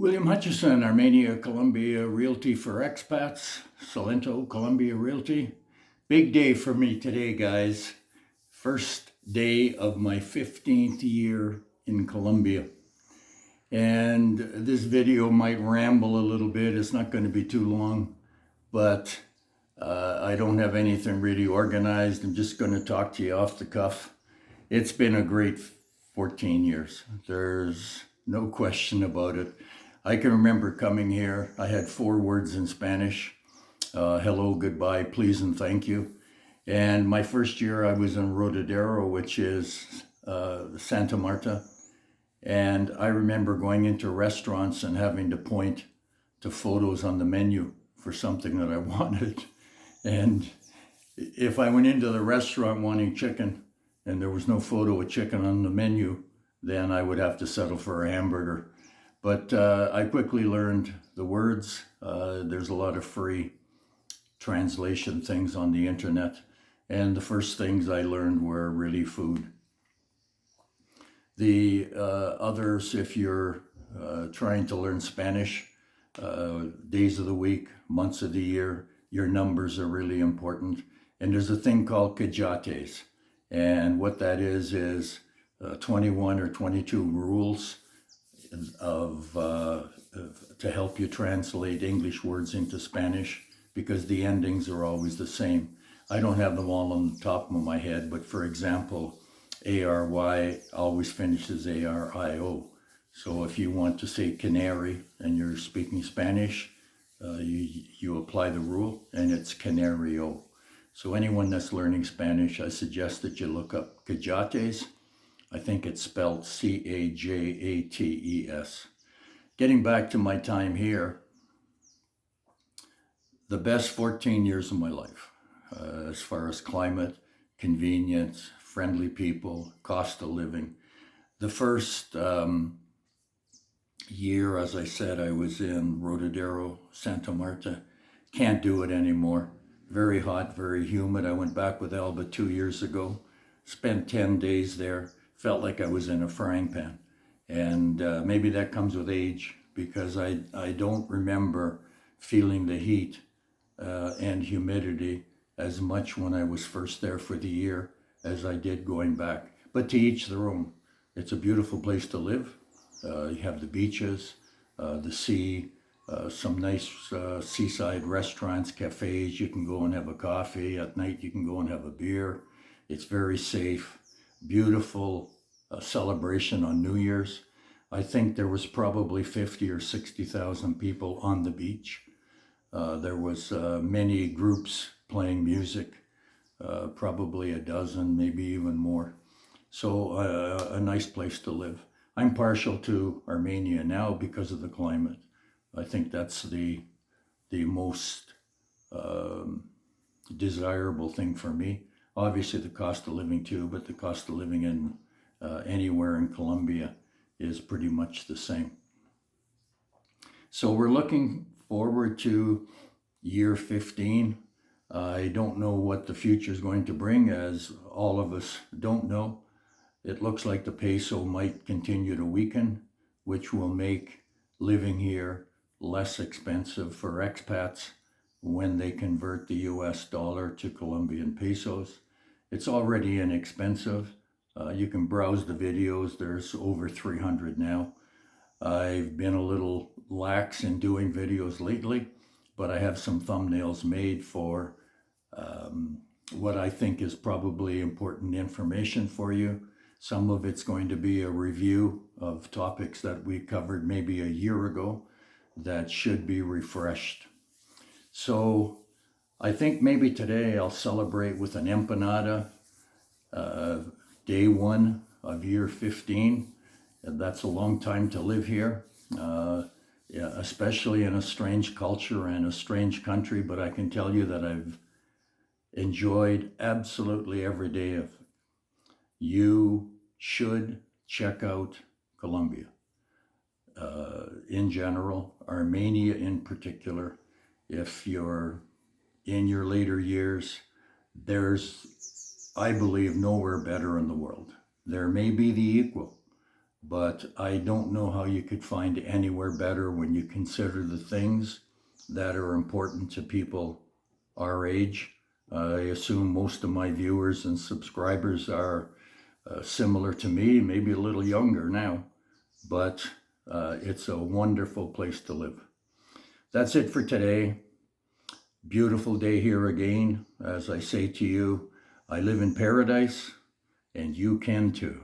William Hutchison, Armenia, Colombia Realty for Expats, Salento, Colombia Realty. Big day for me today, guys. First day of my 15th year in Colombia. And this video might ramble a little bit. It's not going to be too long, but I don't have anything really organized. I'm just going to talk to you off the cuff. It's been a great 14 years. There's no question about it. I can remember coming here. I had 4 words in Spanish. Hello, goodbye, please, and thank you. And my first year I was in Rodadero, which is Santa Marta. And I remember going into restaurants and having to point to photos on the menu for something that I wanted. And if I went into the restaurant wanting chicken and there was no photo of chicken on the menu, then I would have to settle for a hamburger. But I quickly learned the words. There's a lot of free translation things on the internet. And the first things I learned were really food. The others, if you're trying to learn Spanish, days of the week, months of the year, your numbers are really important. And there's a thing called cajates. And what that is 21 or 22 rules to help you translate English words into Spanish, because the endings are always the same. I don't have them all on the top of my head, but for example, ARY always finishes ARIO. So if you want to say canary and you're speaking Spanish, you apply the rule and it's canario. So anyone that's learning Spanish, I suggest that you look up cajates. I think it's spelled Cajates. Getting back to my time here, the best 14 years of my life, as far as climate, convenience, friendly people, cost of living. The first year, as I said, I was in Rodadero, Santa Marta. Can't do it anymore. Very hot, very humid. I went back with Alba 2 years ago, spent 10 days there. Felt like I was in a frying pan. And maybe that comes with age, because I don't remember feeling the heat and humidity as much when I was first there for the year as I did going back. But to each their own. It's a beautiful place to live. You have the beaches, the sea, some nice seaside restaurants, cafes. You can go and have a coffee. At night you can go and have a beer. It's very safe. Beautiful celebration on New Year's. I think there was probably 50 or 60,000 people on the beach. There was many groups playing music, probably a dozen, maybe even more. So a nice place to live. I'm partial to Armenia now because of the climate. I think that's the most desirable thing for me. Obviously the cost of living too, but the cost of living in anywhere in Colombia is pretty much the same. So we're looking forward to year 15. I don't know what the future is going to bring, as all of us don't know. It looks like the peso might continue to weaken, which will make living here less expensive for expats when they convert the US dollar to Colombian pesos. It's already inexpensive. You can browse the videos. There's over 300 now. I've been a little lax in doing videos lately, but I have some thumbnails made for what I think is probably important information for you. Some of it's going to be a review of topics that we covered maybe a year ago that should be refreshed. So I think maybe today I'll celebrate with an empanada, day 1 of year 15. And that's a long time to live here, especially in a strange culture and a strange country. But I can tell you that I've enjoyed absolutely every day of it. You should check out Colombia. In general, Armenia in particular. If you're in your later years, there's, I believe, nowhere better in the world. There may be the equal, but I don't know how you could find anywhere better when you consider the things that are important to people our age. I assume most of my viewers and subscribers are similar to me, maybe a little younger now, but it's a wonderful place to live. That's it for today. Beautiful day here again. As I say to you, I live in paradise, and you can too.